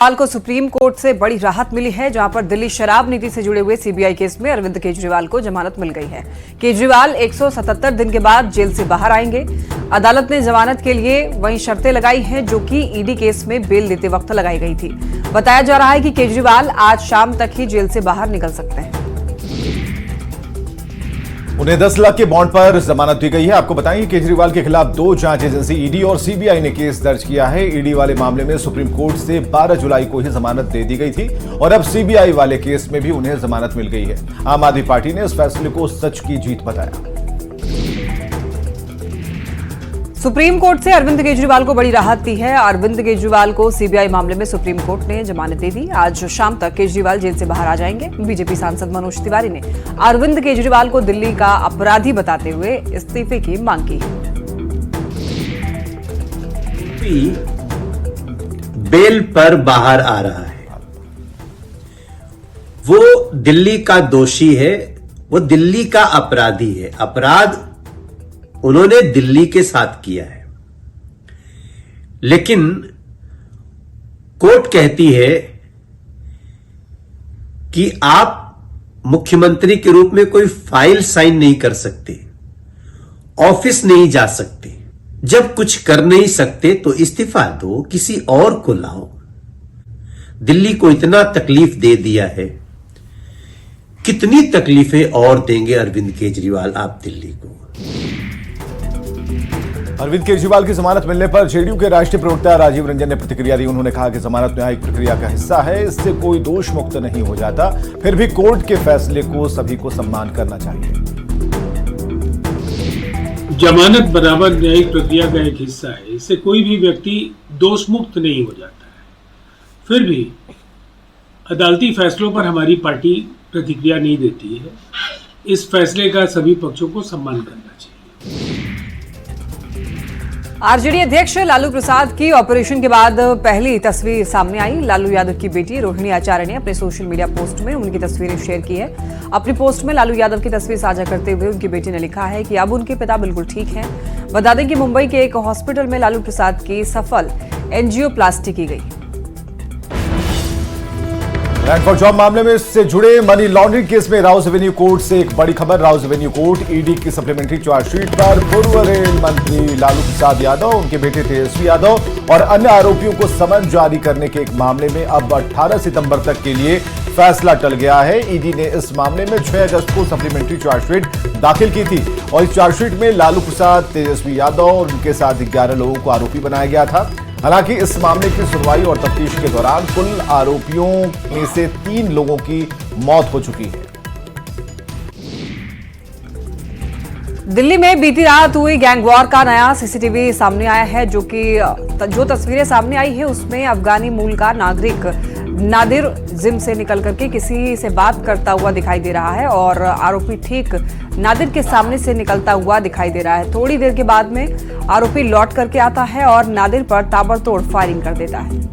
केजरीवाल को supreme court से बड़ी राहत मिली है, जहां पर दिल्ली शराब नीति से जुड़े हुए सीबीआई केस में अरविंद केजरीवाल को जमानत मिल गई है। केजरीवाल 177 दिन के बाद जेल से बाहर आएंगे। अदालत ने जमानत के लिए वही शर्तें लगाई हैं जो कि ईडी केस में बेल देते वक्त लगाई गई थी। बताया जा रहा है कि केजरीवाल आज शाम तक ही जेल से बाहर निकल सकते हैं। उन्हें 10 लाख के बॉन्ड पर जमानत दी गई है। आपको बताएं, केजरीवाल के खिलाफ 2 जांच एजेंसी ईडी और सीबीआई ने केस दर्ज किया है। ईडी वाले मामले में सुप्रीम कोर्ट से 12 जुलाई को ही जमानत दे दी गई थी और अब सीबीआई वाले केस में भी उन्हें जमानत मिल गई है। आम आदमी पार्टी ने इस फैसले को सच की जीत बताया। सुप्रीम कोर्ट से अरविंद केजरीवाल को बड़ी राहत दी है। अरविंद केजरीवाल को सीबीआई मामले में सुप्रीम कोर्ट ने जमानत दे दी। आज शाम तक केजरीवाल जेल से बाहर आ जाएंगे। बीजेपी सांसद मनोज तिवारी ने अरविंद केजरीवाल को दिल्ली का अपराधी बताते हुए इस्तीफे की मांग की है। बेल पर बाहर आ रहा है, वो दिल्ली का दोषी है, वो दिल्ली का अपराधी है। अपराध उन्होंने दिल्ली के साथ किया है, लेकिन कोर्ट कहती है कि आप मुख्यमंत्री के रूप में कोई फाइल साइन नहीं कर सकते, ऑफिस नहीं जा सकते। जब कुछ कर नहीं सकते तो इस्तीफा दो, किसी और को लाओ। दिल्ली को इतना तकलीफ दे दिया है, कितनी तकलीफें और देंगे अरविंद केजरीवाल आप दिल्ली को। अरविंद केजरीवाल की जमानत मिलने पर जेडीयू के राष्ट्रीय प्रवक्ता राजीव रंजन ने प्रतिक्रिया दी। उन्होंने कहा कि जमानत न्यायिक प्रक्रिया का हिस्सा है, इससे कोई दोष मुक्त नहीं हो जाता। फिर भी कोर्ट के फैसले को सभी को सम्मान करना चाहिए। जमानत बराबर न्यायिक प्रक्रिया का एक हिस्सा है, इससे कोई भी व्यक्ति दोष मुक्त नहीं हो जाता है। फिर भी अदालती फैसलों पर हमारी पार्टी प्रतिक्रिया नहीं देती है। इस फैसले का सभी पक्षों को सम्मान करना चाहिए। आरजेडी अध्यक्ष लालू प्रसाद की ऑपरेशन के बाद पहली तस्वीर सामने आई। लालू यादव की बेटी रोहिणी आचार्य ने अपने सोशल मीडिया पोस्ट में उनकी तस्वीरें शेयर की है। अपनी पोस्ट में लालू यादव की तस्वीर साझा करते हुए उनकी बेटी ने लिखा है कि अब उनके पिता बिल्कुल ठीक हैं। बता दें कि मुंबई के एक हॉस्पिटल में लालू प्रसाद की सफल एंजियोप्लास्टी की गई। रैंक फॉर जॉब मामले में से जुड़े मनी लॉन्ड्रिंग केस में राउस एवेन्यू कोर्ट से एक बड़ी खबर। राउस एवेन्यू कोर्ट ईडी की सप्लीमेंट्री चार्जशीट पर पूर्व रेल मंत्री लालू प्रसाद यादव, उनके बेटे तेजस्वी यादव और अन्य आरोपियों को समन जारी करने के एक मामले में अब 18 सितंबर तक के लिए फैसला टल गया है। ईडी ने इस मामले में 6 अगस्त को सप्लीमेंट्री चार्जशीट दाखिल की थी और इस चार्जशीट में लालू प्रसाद, तेजस्वी यादव और उनके साथ 11 लोगों को आरोपी बनाया गया था। हालांकि इस मामले की सुनवाई और तफ्तीश के दौरान कुल आरोपियों में से 3 लोगों की मौत हो चुकी है। दिल्ली में बीती रात हुई गैंगवॉर का नया सीसीटीवी सामने आया है, जो तस्वीरें सामने आई है उसमें अफगानी मूल का नागरिक नादिर जिम से निकल करके किसी से बात करता हुआ दिखाई दे रहा है और आरोपी ठीक नादिर के सामने से निकलता हुआ दिखाई दे रहा है। थोड़ी देर के बाद में आरोपी लौट करके आता है और नादिर पर ताबड़तोड़ फायरिंग कर देता है।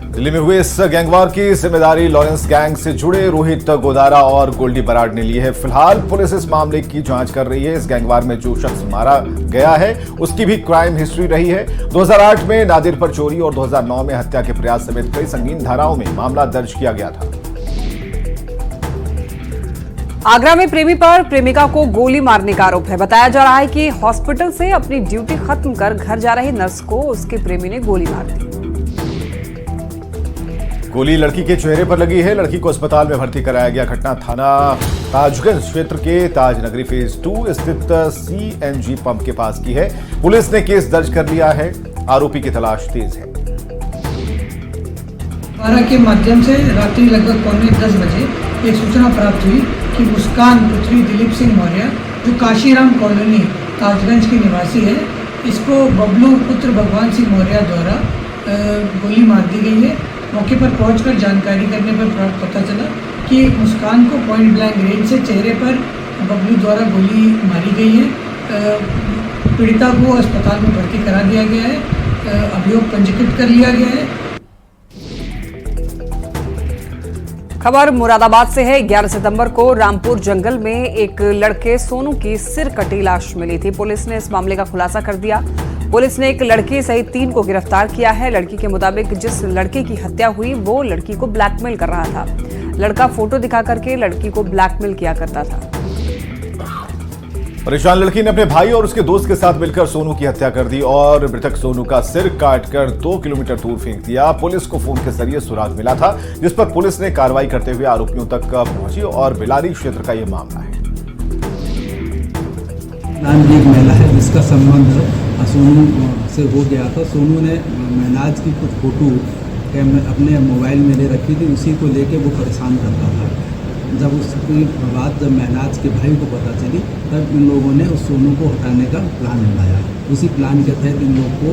दिल्ली में हुए इस गैंगवार की जिम्मेदारी लॉरेंस गैंग से जुड़े रोहित गोदारा और गोल्डी बराड़ ने ली है। फिलहाल पुलिस इस मामले की जांच कर रही है। इस गैंगवार में जो शख्स मारा गया है उसकी भी क्राइम हिस्ट्री रही है। 2008 में नादिर पर चोरी और 2009 में हत्या के प्रयास समेत कई संगीन धाराओं में मामला दर्ज किया गया था। आगरा में प्रेमी पर प्रेमिका को गोली मारने का आरोप है। बताया जा रहा है कि हॉस्पिटल से अपनी ड्यूटी खत्म कर घर जा रही नर्स को उसके प्रेमी ने गोली मार दी। गोली लड़की के चेहरे पर लगी है। लड़की को अस्पताल में भर्ती कराया गया। घटना थाना ताजगंज क्षेत्र के ताजनगरी फेज 2 स्थित सीएनजी पंप के पास की है। पुलिस ने केस दर्ज कर लिया है। आरोपी की तलाश तेज है। 12 के माध्यम से रात्रि लगभग 9:45 बजे एक सूचना प्राप्त हुई कि मुस्कान पुत्री दिलीप सिंह मौर्य, जो काशीराम कॉलोनी ताजगंज की निवासी है, इसको बबलू पुत्र भगवान सिंह मौर्य द्वारा गोली मार दी गई है। मौके पर पहुंचकर जानकारी करने पर पता चला कि मुस्कान को पॉइंट ब्लैंक रेंज से चेहरे पर बबलू द्वारा गोली मारी गई है। पीड़िता को अस्पताल में भर्ती करा दिया गया है। अभियोग पंजीकृत कर लिया गया है। खबर मुरादाबाद से है। 11 सितंबर को रामपुर जंगल में एक लड़के सोनू की सिर कटी लाश मिली थी। पुलिस ने इस मामले का खुलासा कर दिया। पुलिस ने एक लड़के सहित 3 को गिरफ्तार किया है। लड़की के मुताबिक जिस लड़के की हत्या हुई वो लड़की को ब्लैकमेल कर रहा था। लड़का फोटो दिखा करके लड़की को ब्लैकमेल किया करता था। परेशान लड़की ने अपने भाई और उसके दोस्त के साथ मिलकर सोनू की हत्या कर दी और मृतक सोनू का सिर काटकर 2 किलोमीटर दूर फेंक दिया। पुलिस को फोन के जरिए सुराग मिला था, जिस पर पुलिस ने कार्रवाई करते हुए आरोपियों तक पहुंची और बिलारी क्षेत्र का यह मामला है। एक महिला है जिसका संबंध सोनू से हो गया था। सोनू ने महनाज की कुछ फोटो अपने मोबाइल में ले रखी थी, उसी को लेके वो परेशान करता था। जब उसकी बात जब महनाज के भाई को पता चली तब इन लोगों ने उस सोनू को हटाने का प्लान बनाया। उसी प्लान के तहत इन लोग को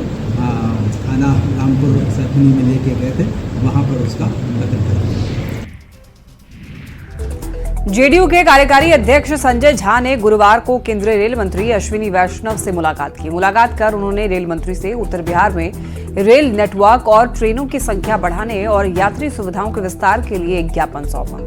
थाना रामपुर सैफनी में लेके गए थे, वहाँ पर उसका कत्ल कर दिया। जेडीयू के कार्यकारी अध्यक्ष संजय झा ने गुरुवार को केंद्रीय रेल मंत्री अश्विनी वैष्णव से मुलाकात की। मुलाकात कर उन्होंने रेल मंत्री से उत्तर बिहार में रेल नेटवर्क और ट्रेनों की संख्या बढ़ाने और यात्री सुविधाओं के विस्तार के लिए एक ज्ञापन सौंपा।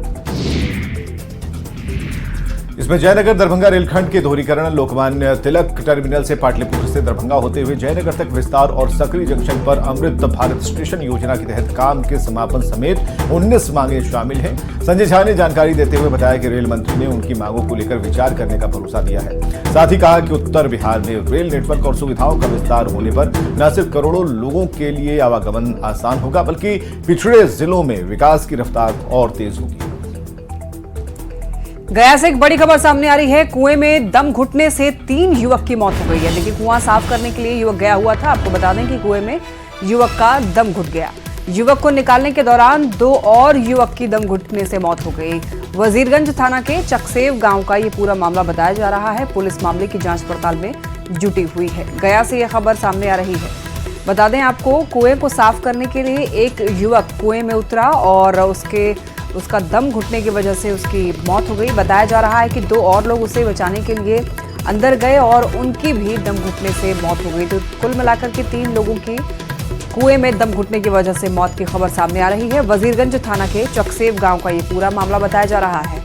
इसमें जयनगर दरभंगा रेलखंड के दोहरीकरण, लोकमान्य तिलक टर्मिनल से पाटलिपुत्र से दरभंगा होते हुए जयनगर तक विस्तार और सकरी जंक्शन पर अमृत भारत स्टेशन योजना के तहत काम के समापन समेत 19 मांगे शामिल हैं। संजय झा ने जानकारी देते हुए बताया कि रेल मंत्री ने उनकी मांगों को लेकर विचार करने का भरोसा दिया है। साथ ही कहा कि उत्तर बिहार में रेल नेटवर्क और सुविधाओं का विस्तार होने पर न सिर्फ करोड़ों लोगों के लिए आवागमन आसान होगा, बल्कि पिछड़े जिलों में विकास की रफ्तार और तेज होगी। गया से एक बड़ी खबर सामने आ रही है। कुएं में दम घुटने से 3 युवक की मौत हो गई है। देखिए, कुआं साफ करने के लिए युवक गया हुआ था। आपको बता दें कि कुएं में युवक का दम घुट गया। युवक को निकालने के दौरान 2 और युवक की दम घुटने से मौत हो गई। वजीरगंज थाना के चकसेव गांव का ये पूरा मामला बताया जा रहा है। पुलिस मामले की जांच पड़ताल में जुटी हुई है। गया से यह खबर सामने आ रही है। बता दें आपको, कुएं को साफ करने के लिए एक युवक कुएं में उतरा और उसका दम घुटने की वजह से उसकी मौत हो गई। बताया जा रहा है कि 2 और लोग उसे बचाने के लिए अंदर गए और उनकी भी दम घुटने से मौत हो गई। तो कुल मिलाकर के 3 लोगों की कुएं में दम घुटने की वजह से मौत की खबर सामने आ रही है। वजीरगंज थाना के चकसेव गांव का ये पूरा मामला बताया जा रहा है।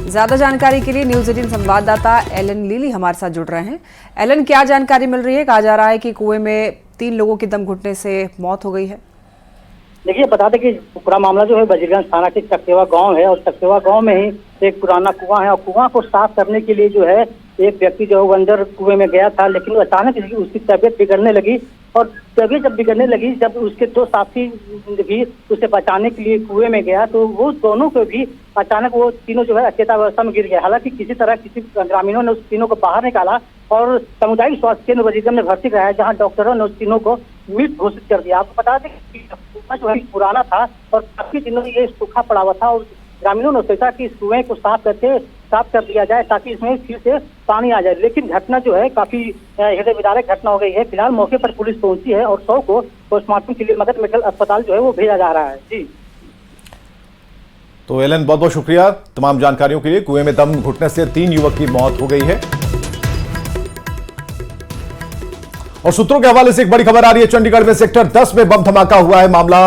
ज्यादा जानकारी के लिए न्यूज 18 संवाददाता एलन लीली हमारे साथ जुड़ रहे हैं। एलन, क्या जानकारी मिल रही है? कहा जा रहा है कि कुएं में 3 लोगों की दम घुटने से मौत हो गई है। देखिए, बता दें कि पूरा मामला जो है वजीरगंज थाना के चकसेवा गांव है और चकसेवा गांव में ही एक पुराना कुआं है और कुआं को साफ करने के लिए जो है एक व्यक्ति जो है वो अंदर कुएं में गया था, लेकिन अचानक उसकी तबीयत बिगड़ने लगी और तबीयत जब बिगड़ने लगी, जब उसके 2 साथी भी उसे बचाने के लिए कुएं में गया तो वो दोनों को भी अचानक वो तीनों जो है अचेतावस्था में गिर गए। हालांकि किसी ग्रामीणों ने उस तीनों को बाहर निकाला और सामुदायिक स्वास्थ्य केंद्र वजीरगंज में भर्ती कराया, जहाँ डॉक्टरों ने उस तीनों को मृत घोषित कर दिया। आपको बता दें कि जो है पुराना था और काफी दिनों ये सूखा पड़ा हुआ था और ग्रामीणों ने सोचा कि इस कुएं को साफ कर दिया जाए ताकि इसमें फिर से पानी आ जाए, लेकिन घटना जो है काफी हृदय विदारक घटना हो गई है। फिलहाल मौके पर पुलिस पहुंची है और 100 को पोस्टमार्टम के लिए मगध मेडिकल अस्पताल जो है वो भेजा जा रहा है। जी तो एलन, बहुत बहुत शुक्रिया तमाम जानकारियों के लिए। कुएं में दम घुटने से 3 युवक की मौत हो गई है। और सूत्रों के हवाले से एक बड़ी खबर आ रही है। चंडीगढ़ में सेक्टर 10 में बम धमाका हुआ है मामला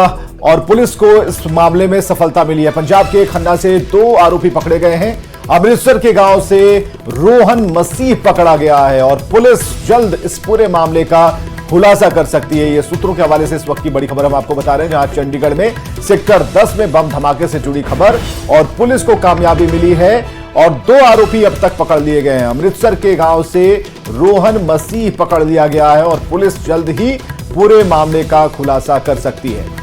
और पुलिस को इस मामले में सफलता मिली है। पंजाब के खन्ना से 2 आरोपी पकड़े गए हैं। अमृतसर के गांव से रोहन मसीह पकड़ा गया है और पुलिस जल्द इस पूरे मामले का खुलासा कर सकती है। ये सूत्रों के हवाले से इस वक्त की बड़ी खबर हम आपको बता रहे हैं, जहां चंडीगढ़ में सेक्टर 10 में बम धमाके से जुड़ी खबर और पुलिस को कामयाबी मिली है और 2 आरोपी अब तक पकड़ लिए गए हैं। अमृतसर के गांव से रोहन मसीह पकड़ लिया गया है और पुलिस जल्द ही पूरे मामले का खुलासा कर सकती है।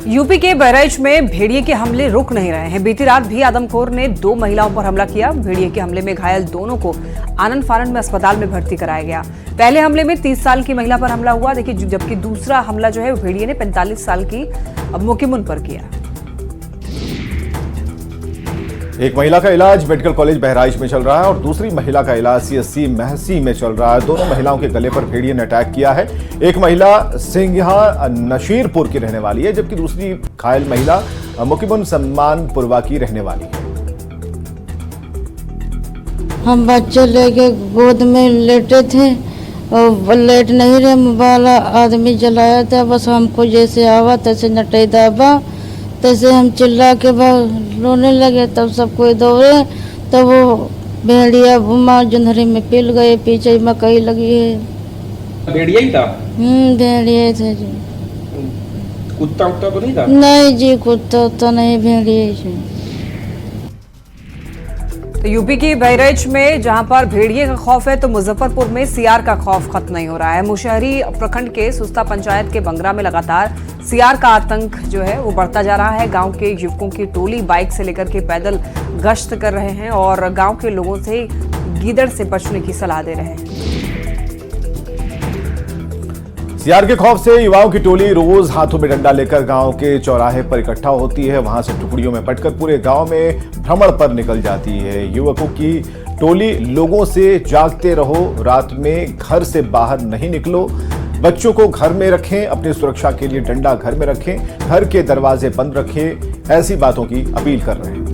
यूपी के बहराइच में भेड़िए के हमले रुक नहीं रहे हैं। बीती रात भी आदमखोर ने 2 महिलाओं पर हमला किया। भेड़िए के हमले में घायल दोनों को आनंद फानंद में अस्पताल में भर्ती कराया गया। पहले हमले में 30 साल की महिला पर हमला हुआ, देखिए, जबकि दूसरा हमला जो है भेड़िए ने 45 साल की मुकिमुन पर किया। एक महिला का इलाज मेडिकल कॉलेज बहराइच में चल रहा है और दूसरी महिला का इलाज सीएससी महसी में चल रहा है। दोनों महिलाओं के गले पर भेड़िए ने अटैक किया है। एक महिला सिंघा नशीरपुर की रहने वाली है, जबकि दूसरी घायल महिला मुकिमुन सम्मानपुरवा की रहने वाली है। हम बच्चे लेके गोद में लेटे थे और लेट नहीं रहे, मोबाइल आदमी जलाया था, बस हमको जैसे आवा तैसे नटे दाबा तैसे हम चिल्ला के रोने लगे, तब सब कोई दौड़े, तब वो भेड़िया घुमा जुंधरी में पिल गए, पीछे मकई लगी है। भेड़िया ही था? भेड़िए थे जी। कुत्ता उत्ता तो नहीं था? नहीं जी, कुत्ता उत्ता नहीं, भेड़िए जी। तो यूपी की बहराइच में जहां पर भेड़िए का खौफ है, तो मुजफ्फरपुर में सियार का खौफ खत्म नहीं हो रहा है। मुशहरी प्रखंड के सुस्ता पंचायत के बंगरा में लगातार सियार का आतंक जो है वो बढ़ता जा रहा है। गांव के युवकों की टोली बाइक से लेकर के पैदल गश्त कर रहे हैं और गांव के लोगों से गीदड़ से बचने की सलाह दे रहे हैं। सियार के खौफ से युवाओं की टोली रोज हाथों में डंडा लेकर गांव के चौराहे पर इकट्ठा होती है। वहां से टुकड़ियों में बंटकर पूरे गांव में भ्रमण पर निकल जाती है। युवकों की टोली लोगों से जागते रहो, रात में घर से बाहर नहीं निकलो, बच्चों को घर में रखें, अपनी सुरक्षा के लिए डंडा घर में रखें, घर के दरवाजे बंद रखें, ऐसी बातों की अपील कर रहे हैं।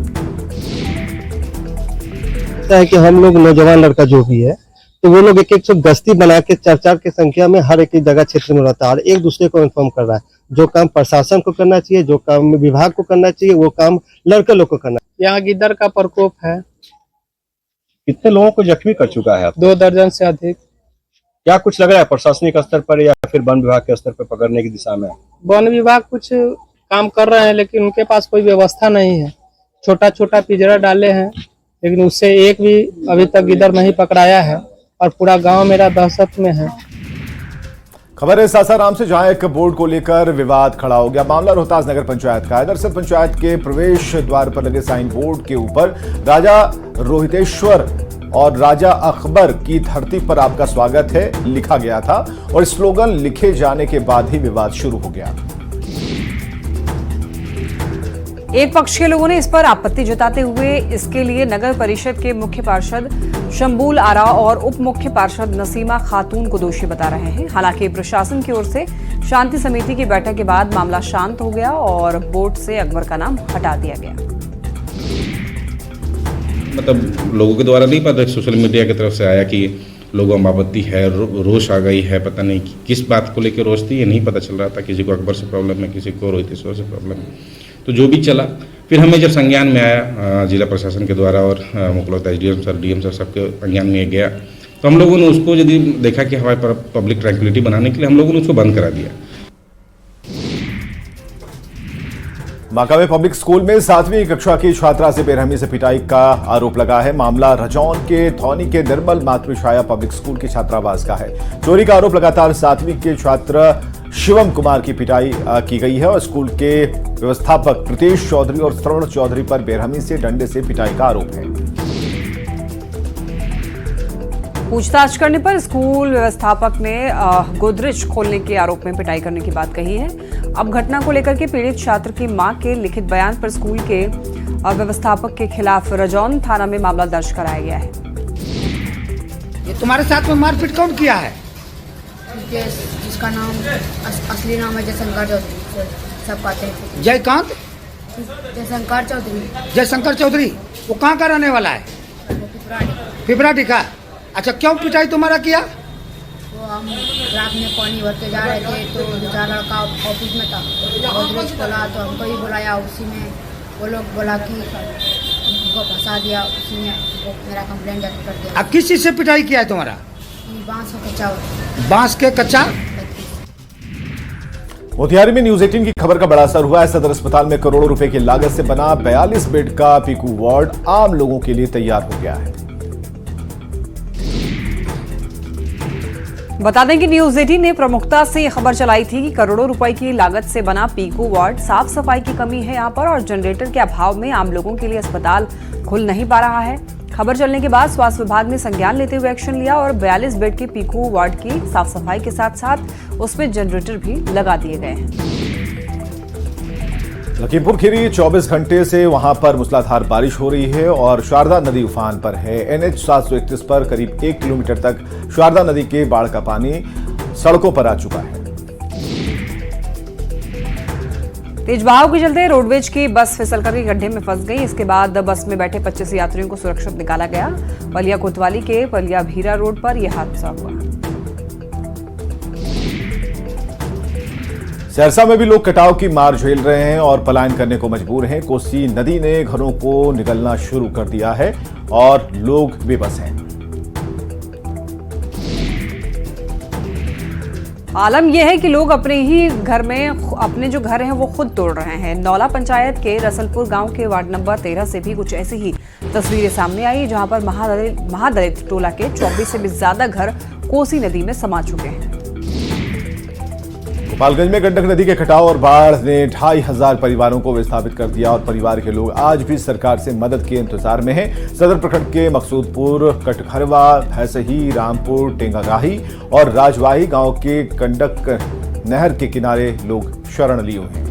कि हम लोग नौजवान लड़का जो भी है, तो वो लोग एक एक सौ गश्ती बना के 4-4 की संख्या में हर एक जगह क्षेत्र में रहता है और एक दूसरे को इन्फॉर्म कर रहा है। जो काम प्रशासन को करना चाहिए, जो काम विभाग को करना चाहिए, वो काम लड़के लोग को करना चाहिए। यहाँ गिद्दर का प्रकोप है। कितने लोगों को जख्मी कर चुका है? 2 दर्जन से अधिक। क्या कुछ लग रहा है प्रशासनिक स्तर पर या फिर वन विभाग के स्तर पर पकड़ने की दिशा में? वन विभाग कुछ काम कर रहे हैं, लेकिन उनके पास कोई व्यवस्था नहीं है। छोटा छोटा पिंजरा डाले हैं, लेकिन उससे एक भी अभी तक गिद्दर नहीं पकड़ाया है और पूरा गांव मेरा दहशत में है। खबर है सासाराम से, जहां एक बोर्ड को लेकर विवाद खड़ा हो गया। मामला रोहतास नगर पंचायत का है। दरअसल पंचायत के प्रवेश द्वार पर लगे साइन बोर्ड के ऊपर राजा रोहितेश्वर और राजा अकबर की धरती पर आपका स्वागत है लिखा गया था और स्लोगन लिखे जाने के बाद ही विवाद शुरू हो गया। एक पक्ष के लोगों ने इस पर आपत्ति जताते हुए इसके लिए नगर परिषद के मुख्य पार्षद शंबूल आरा और उप मुख्य पार्षद नसीमा खातून को दोषी बता रहे हैं। हालांकि प्रशासन की ओर से शांति समिति की बैठक के बाद मामला शांत हो गया और बोर्ड से अकबर का नाम हटा दिया गया। मतलब लोगों के द्वारा नहीं पता, सोशल मीडिया की तरफ से आया कि लोगों में आपत्ति है, रोष आ गई है। पता नहीं किस बात को लेकर रोष थी, ये नहीं पता चल रहा था। किसी को अकबर से प्रॉब्लम है, किसी को रोहितेश्वर से प्रॉब्लम है। तो जो भी चला, फिर हमें जब संज्ञान में आया जिला प्रशासन के द्वारा और मुख्य एसडीएम सर, डीएम सर सबके संज्ञान में गया, तो हम लोगों ने उसको यदि देखा कि हमारे पर पब्लिक ट्रैंक्विलिटी बनाने के लिए हम लोगों ने उसको बंद करा दिया। बांका में पब्लिक स्कूल में 7वीं कक्षा की छात्रा से बेरहमी से पिटाई का आरोप लगा है। मामला रजौन के थौनी के निर्मल मातृछाया पब्लिक स्कूल के छात्रावास का है। चोरी का आरोप लगातार 7वीं के छात्र शिवम कुमार की पिटाई की गई है और स्कूल के व्यवस्थापक प्रीतेश चौधरी और श्रवण चौधरी पर बेरहमी से डंडे से पिटाई का आरोप है। पूछताछ करने पर स्कूल व्यवस्थापक ने गोदरेज खोलने के आरोप में पिटाई करने की बात कही है। अब घटना को लेकर के पीड़ित छात्र की मां के लिखित बयान पर स्कूल के व्यवस्थापक के खिलाफ रजौन थाना में मामला दर्ज कराया गया है। ये तुम्हारे साथ में मारपीट कौन किया है? जिसका नाम असली नाम है जयशंकर चौधरी, सब कहते हैं जयकांत जयशंकर चौधरी। जयशंकर चौधरी वो कहाँ का रहने वाला है? फिबराटी का। अच्छा, क्यों पिटाई तुम्हारा किया? तो हम रात में पानी भर के जा रहे थे, तो दूसरा लड़का ऑफिस में था, गोदरेज खोला तो हमको ही बुलाया। उसी में वो लोग बोला कि हमको फंसा दिया, उसी में वो मेरा कंप्लेंट दर्ज कर दिया। अब किस चीज से पिटाई किया है तुम्हारा? बांस का कच्चा। बांस के कच्चा। मोतिहारी में न्यूज 18 की खबर का बड़ा असर हुआ है। सदर अस्पताल में करोड़ों रुपए की लागत से बना 42 बेड का पीकू वार्ड आम लोगों के लिए तैयार हो गया है। बता दें कि न्यूज 18 ने प्रमुखता से यह खबर चलाई थी कि करोड़ों रुपए की लागत से बना पीकू वार्ड, साफ सफाई की कमी है यहां पर और जनरेटर के अभाव में आम लोगों के लिए अस्पताल खुल नहीं पा रहा है। खबर चलने के बाद स्वास्थ्य विभाग ने संज्ञान लेते हुए एक्शन लिया और 42 बेड के पीकू वार्ड की साफ सफाई के साथ साथ उसमें जनरेटर भी लगा दिए गए हैं। लखीमपुर खीरी 24 घंटे से वहां पर मूसलाधार बारिश हो रही है और शारदा नदी उफान पर है। NH 731 पर करीब 1 किलोमीटर तक शारदा नदी के बाढ़ का पानी सड़कों पर आ चुका है। तेज बहाव के चलते रोडवेज की बस फिसल करके गड्ढे में फंस गई। इसके बाद बस में बैठे 25 यात्रियों को सुरक्षित निकाला गया। पलिया कोतवाली के पलिया भीरा रोड पर यह हादसा हुआ। सहरसा में भी लोग कटाव की मार झेल रहे हैं और पलायन करने को मजबूर हैं। कोसी नदी ने घरों को निगलना शुरू कर दिया है और लोग बेबस हैं। आलम यह है कि लोग अपने ही घर में अपने जो घर हैं वो खुद तोड़ रहे हैं। नौला पंचायत के रसलपुर गांव के वार्ड नंबर 13 से भी कुछ ऐसी ही तस्वीरें सामने आई, जहां पर महादलित टोला के 24 से भी ज्यादा घर कोसी नदी में समा चुके हैं। गोपालगंज में गंडक नदी के कटाव और बाढ़ ने 2500 परिवारों को विस्थापित कर दिया और परिवार के लोग आज भी सरकार से मदद के इंतजार में हैं। सदर प्रखंड के मकसूदपुर, कटघरवा, भैंसही, रामपुर, टेंगागाही और राजवाही गांव के गंडक नहर के किनारे लोग शरण लिए हुए हैं।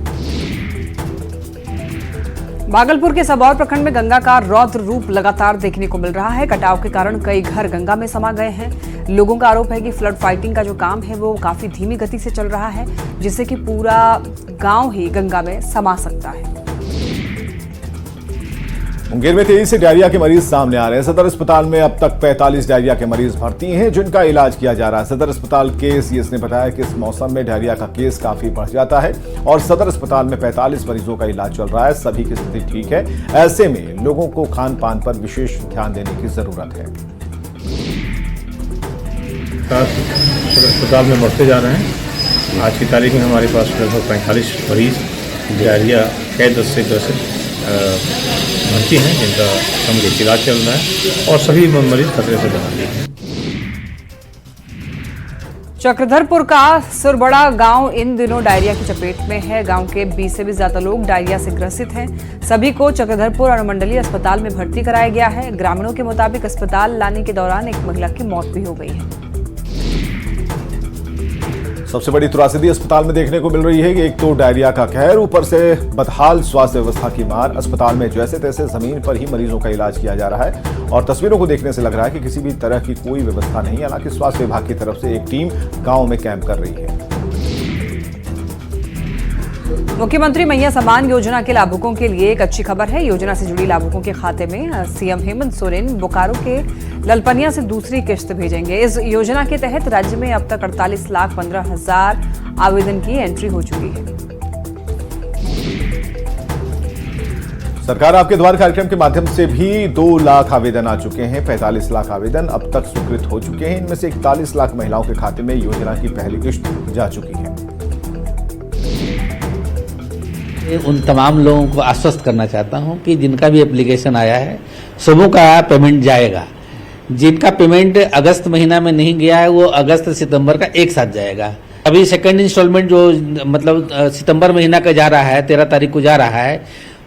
भागलपुर के सबौर प्रखंड में गंगा का रौद्र रूप लगातार देखने को मिल रहा है। कटाव के कारण कई घर गंगा में समा गए हैं। लोगों का आरोप है कि फ्लड फाइटिंग का जो काम है वो काफी धीमी गति से चल रहा है, जिससे कि पूरा गांव ही गंगा में समा सकता है। मुंगेर में तेजी से डायरिया के मरीज सामने आ रहे हैं। सदर अस्पताल में अब तक 45 डायरिया के मरीज भर्ती हैं, जिनका इलाज किया जा रहा है। सदर अस्पताल के सीएस ने बताया कि इस मौसम में डायरिया का केस काफी बढ़ जाता है और सदर अस्पताल में 45 मरीजों का इलाज चल रहा है। सभी की स्थिति ठीक है। ऐसे में लोगों को खान पान पर विशेष ध्यान देने की जरूरत है। सदर अस्पताल में बढ़ते जा रहे हैं। आज की तारीख में हमारे पास लगभग 45 मरीज डायरिया के 10 से 10 भर्ती हैं, जिनका समग्र इलाज चल रहा है और सभी मरीज खतरे से बाहर हैं। चक्रधरपुर का सुरबड़ा गांव इन दिनों डायरिया की चपेट में है। गांव के 20 से भी ज्यादा लोग डायरिया से ग्रसित हैं। सभी को चक्रधरपुर अनुमंडलीय अस्पताल में भर्ती कराया गया है। ग्रामीणों के मुताबिक अस्पताल लाने के दौरान एक महिला की मौत भी हो गई है। सबसे बड़ी त्रासदी अस्पताल में देखने को मिल रही है कि एक तो डायरिया का कहर, ऊपर से बदहाल स्वास्थ्य व्यवस्था की मार। अस्पताल में जैसे तैसे जमीन पर ही मरीजों का इलाज किया जा रहा है और तस्वीरों को देखने से लग रहा है कि किसी भी तरह की कोई व्यवस्था नहीं। हालांकि स्वास्थ्य विभाग की तरफ से एक टीम गांव में कैंप कर रही है। मुख्यमंत्री मैया सम्मान योजना के लाभुकों के लिए एक अच्छी खबर है। योजना से जुड़ी लाभुकों के खाते में सीएम हेमंत सोरेन बोकारो के ललपनिया से दूसरी किश्त भेजेंगे। इस योजना के तहत राज्य में अब तक 48,15,000 आवेदन की एंट्री हो चुकी है। सरकार आपके द्वार कार्यक्रम के माध्यम से भी 2 लाख आवेदन आ चुके हैं। 45 लाख आवेदन अब तक स्वीकृत हो चुके हैं। इनमें से 41 लाख महिलाओं के खाते में योजना की पहली किश्त जा चुकी है। उन तमाम लोगों को आश्वस्त करना चाहता हूं कि जिनका भी एप्लीकेशन आया है सबों का पेमेंट जाएगा। जिनका पेमेंट अगस्त महीना में नहीं गया है वो अगस्त सितंबर का एक साथ जाएगा। अभी सेकंड इंस्टॉलमेंट जो मतलब सितंबर महीना का जा रहा है, 13 तारीख को जा रहा है।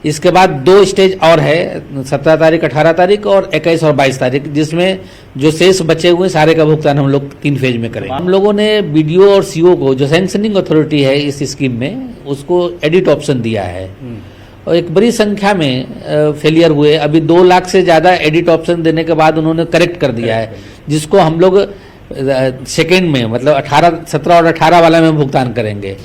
इसके बाद 2 स्टेज और है, 17 तारीख, 18 तारीख और 21 और 22 तारीख, जिसमें जो शेष बचे हुए सारे का भुगतान हम लोग 3 फेज में करेंगे। हम लोगों ने बीडीओ और सीओ को, जो सैंक्शनिंग अथॉरिटी है इस स्कीम में, उसको एडिट ऑप्शन दिया है और एक बड़ी संख्या में फेलियर हुए। अभी 2 लाख से ज्यादा एडिट ऑप्शन देने के बाद उन्होंने करेक्ट कर दिया है, जिसको हम लोग सेकेंड में मतलब 18, 17 और 18 वाला में भुगतान करेंगे।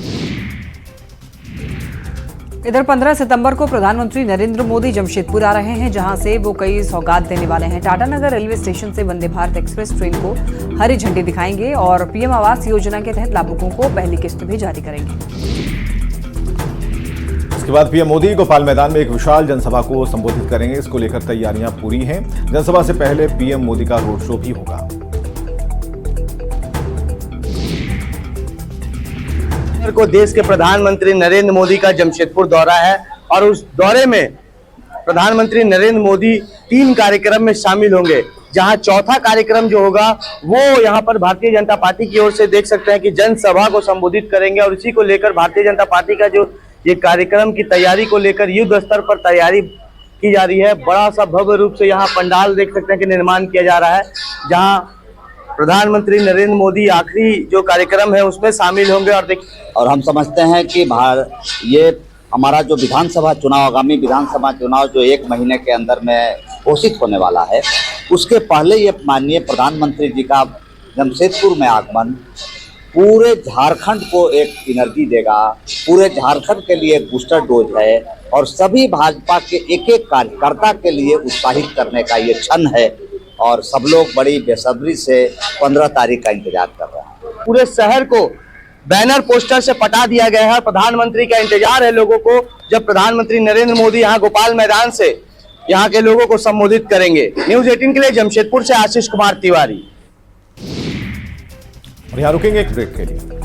इधर 15 सितंबर को प्रधानमंत्री नरेंद्र मोदी जमशेदपुर आ रहे हैं, जहां से वो कई सौगात देने वाले हैं। टाटानगर रेलवे स्टेशन से वंदे भारत एक्सप्रेस ट्रेन को हरी झंडी दिखाएंगे और पीएम आवास योजना के तहत लाभुकों को पहली किस्त भी जारी करेंगे। इसके बाद पीएम मोदी गोपाल मैदान में एक विशाल जनसभा को संबोधित करेंगे। इसको लेकर तैयारियां पूरी हैं। जनसभा से पहले पीएम मोदी का रोड शो भी होगा। को देश के प्रधानमंत्री नरेंद्र मोदी का जमशेदपुर दौरा है और उस दौरे में प्रधानमंत्री नरेंद्र मोदी 3 कार्यक्रम में शामिल होंगे, जहां चौथा कार्यक्रम जो होगा वो यहां पर भारतीय जनता पार्टी की ओर से देख सकते हैं कि जनसभा को संबोधित करेंगे और इसी को लेकर भारतीय जनता पार्टी का जो ये कार्यक्रम की तैयारी को लेकर युद्ध स्तर पर तैयारी की जा रही है। बड़ा सा भव्य रूप से यहाँ पंडाल देख सकते हैं कि निर्माण किया जा रहा है, जहाँ प्रधानमंत्री नरेंद्र मोदी आखिरी जो कार्यक्रम है उसमें शामिल होंगे। और हम समझते हैं कि ये हमारा जो विधानसभा चुनाव, आगामी विधानसभा चुनाव जो 1 महीने के अंदर में घोषित होने वाला है, उसके पहले ये माननीय प्रधानमंत्री जी का जमशेदपुर में आगमन पूरे झारखंड को एक एनर्जी देगा, पूरे झारखंड के लिए एक बूस्टर डोज है और सभी भाजपा के एक एक कार्यकर्ता के लिए उत्साहित करने का ये क्षण है और सब लोग बड़ी बेसब्री से 15 तारीख का इंतजार कर रहे हैं। पूरे शहर को बैनर पोस्टर से पटा दिया गया है और प्रधानमंत्री का इंतजार है लोगों को, जब प्रधानमंत्री नरेंद्र मोदी यहाँ गोपाल मैदान से यहाँ के लोगों को संबोधित करेंगे। न्यूज 18 के लिए जमशेदपुर से आशीष कुमार तिवारी। और यहाँ रुकेंगे एक ब्रेक के लिए।